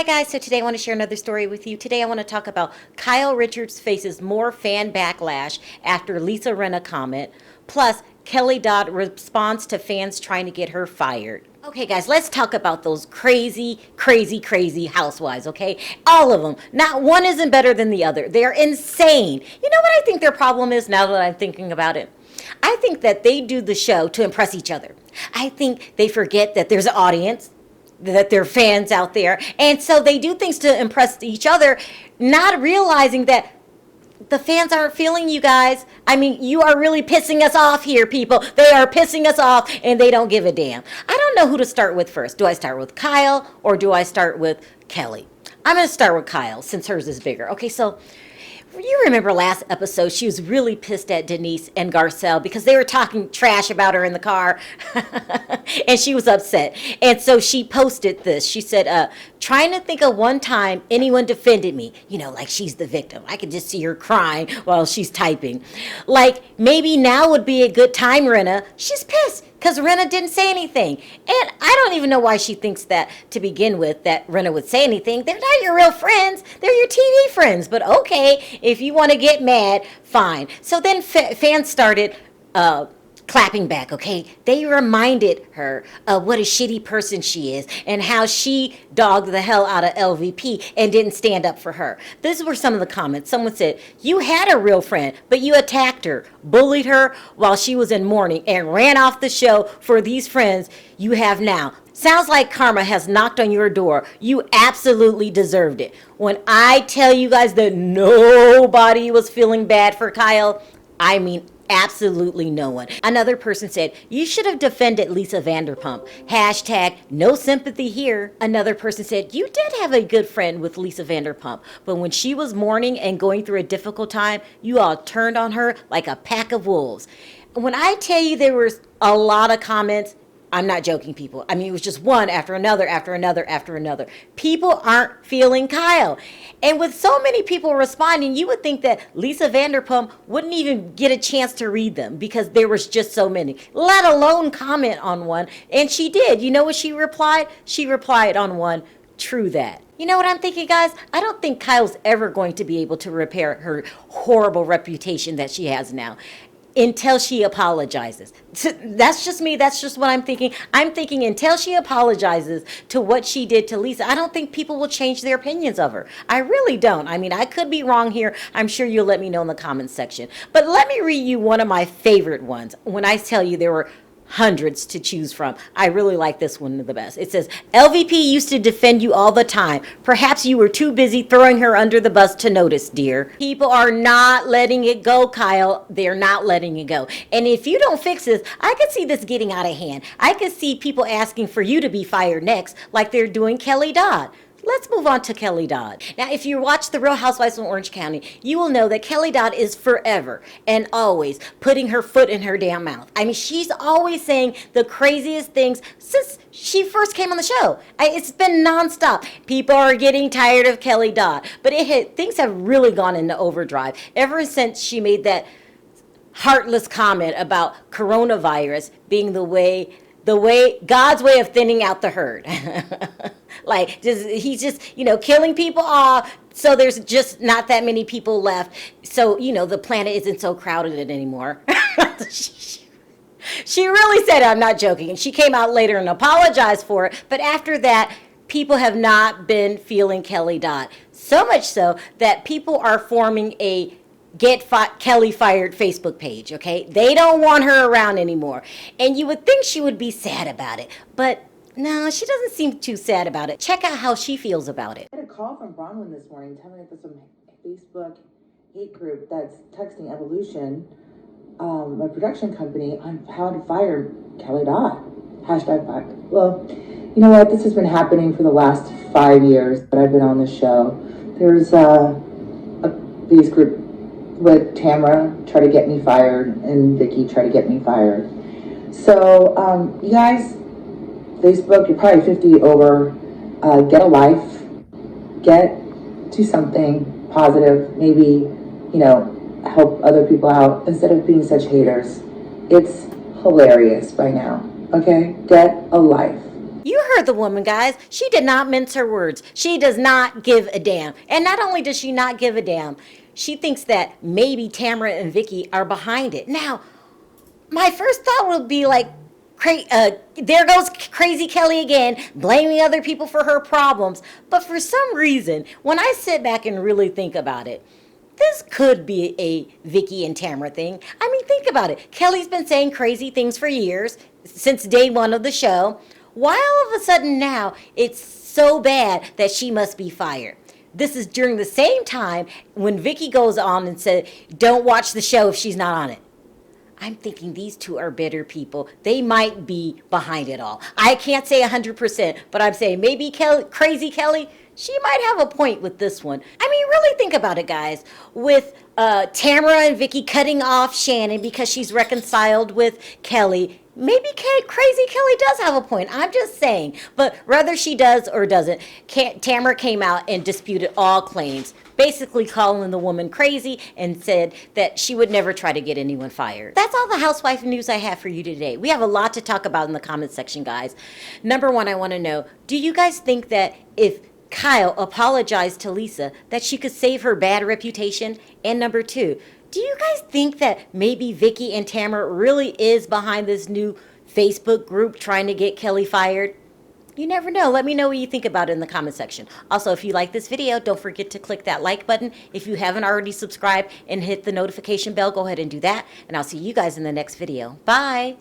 Hi guys, so today I want to share another story with you. Today I want to talk about Kyle Richards faces more fan backlash after Lisa Rinna comment, plus Kelly Dodd responds to fans trying to get her fired. Okay guys, let's talk about those crazy housewives, okay? All of them. Not one isn't better than the other. They're insane. You know what I think their problem is now that I'm thinking about it? I think that they do the show to impress each other. I think they forget that there's an audience, that they're fans out there, and so they do things to impress each other, not realizing that the fans aren't feeling you guys. I mean, you are really pissing us off here, people. They are pissing us off, and they don't give a damn. I don't know who to start with first. Do I start with Kyle, or do I start with Kelly? I'm going to start with Kyle, since hers is bigger. Okay, so you remember last episode, she was really pissed at Denise and Garcelle because they were talking trash about her in the car, and she was upset. And so she posted this. She said, trying to think of one time anyone defended me. You know, like she's the victim. I could just see her crying while she's typing. Like, maybe now would be a good time, Rinna. She's pissed because Rinna didn't say anything. And I don't even know why she thinks that to begin with, that Rinna would say anything. They're not your real friends. They're your TV friends. But okay, if you want to get mad, fine. So then fans started clapping back, okay? They reminded her of what a shitty person she is and how she dogged the hell out of LVP and didn't stand up for her. These were some of the comments. Someone said, you had a real friend, but you attacked her, bullied her while she was in mourning, and ran off the show for these friends you have now. Sounds like karma has knocked on your door. You absolutely deserved it. When I tell you guys that nobody was feeling bad for Kyle, I mean absolutely no one. Another person said, you should have defended Lisa Vanderpump. Hashtag no sympathy here. Another person said, you did have a good friend with Lisa Vanderpump, but when she was mourning and going through a difficult time, you all turned on her like a pack of wolves. When I tell you there was a lot of comments, I'm not joking, people. I mean, it was just one after another, after another, after another. People aren't feeling Kyle. And with so many people responding, you would think that Lisa Vanderpump wouldn't even get a chance to read them because there was just so many, let alone comment on one. And she did. You know what she replied? She replied on one, true that. You know what I'm thinking, guys? I don't think Kyle's ever going to be able to repair her horrible reputation that she has now until she apologizes. That's just me. That's just what I'm thinking. I'm thinking until she apologizes to what she did to Lisa, I don't think people will change their opinions of her. I really don't. I mean, I could be wrong here. I'm sure you'll let me know in the comments section. But let me read you one of my favorite ones. When I tell you there were hundreds to choose from, I really like this one the best. It says, LVP used to defend you all the time. Perhaps you were too busy throwing her under the bus to notice, dear. People are not letting it go, Kyle. They're not letting it go. And if you don't fix this, I could see this getting out of hand. I could see people asking for you to be fired next, like they're doing Kelly Dodd. Let's move on to Kelly Dodd. Now, if you watch The Real Housewives of Orange County, you will know that Kelly Dodd is forever and always putting her foot in her damn mouth. I mean, she's always saying the craziest things since she first came on the show. It's been nonstop. People are getting tired of Kelly Dodd, but things have really gone into overdrive ever since she made that heartless comment about coronavirus being the way God's way of thinning out the herd. Like, he's just, killing people off, so there's just not that many people left. So, the planet isn't so crowded anymore. She really said it, I'm not joking. And she came out later and apologized for it. But after that, people have not been feeling Kelly Dodd. So much so that people are forming a Kelly Fired Facebook page, okay? They don't want her around anymore. And you would think she would be sad about it. But no, she doesn't seem too sad about it. Check out how she feels about it. I had a call from Bronwyn this morning telling me that there's some Facebook hate group that's texting Evolution, my production company, on how to fire Kelly Dodd. Hashtag fire. Well, you know what? This has been happening for the last 5 years that I've been on this show. There's these group with Tamara try to get me fired and Vicky try to get me fired. So, you guys, Facebook, you're probably 50 over. Get a life. Do something positive. Maybe, help other people out instead of being such haters. It's hilarious by now. Okay? Get a life. You heard the woman, guys. She did not mince her words. She does not give a damn. And not only does she not give a damn, she thinks that maybe Tamara and Vicky are behind it. Now, my first thought would be like, there goes crazy Kelly again, blaming other people for her problems. But for some reason, when I sit back and really think about it, this could be a Vicky and Tamara thing. I mean, think about it. Kelly's been saying crazy things for years, since day one of the show. Why all of a sudden now it's so bad that she must be fired? This is during the same time when Vicky goes on and said, don't watch the show if she's not on it. I'm thinking these two are bitter people. They might be behind it all. I can't say 100%, but I'm saying maybe crazy Kelly, she might have a point with this one. I mean, really think about it, guys. With Tamara and Vicky cutting off Shannon because she's reconciled with Kelly, maybe crazy Kelly does have a point. I'm just saying. But whether she does or doesn't, Tamara came out and disputed all claims, basically calling the woman crazy and said that she would never try to get anyone fired. That's all the housewife news I have for you today. We have a lot to talk about in the comment section, guys. Number one, I want to know, do you guys think that if Kyle apologized to Lisa that she could save her bad reputation? And number two, do you guys think that maybe Vicky and Tamara really is behind this new Facebook group trying to get Kelly fired? You never know. Let me know what you think about it in the comment section. Also, if you like this video, don't forget to click that like button. If you haven't already subscribed and hit the notification bell, go ahead and do that. And I'll see you guys in the next video. Bye.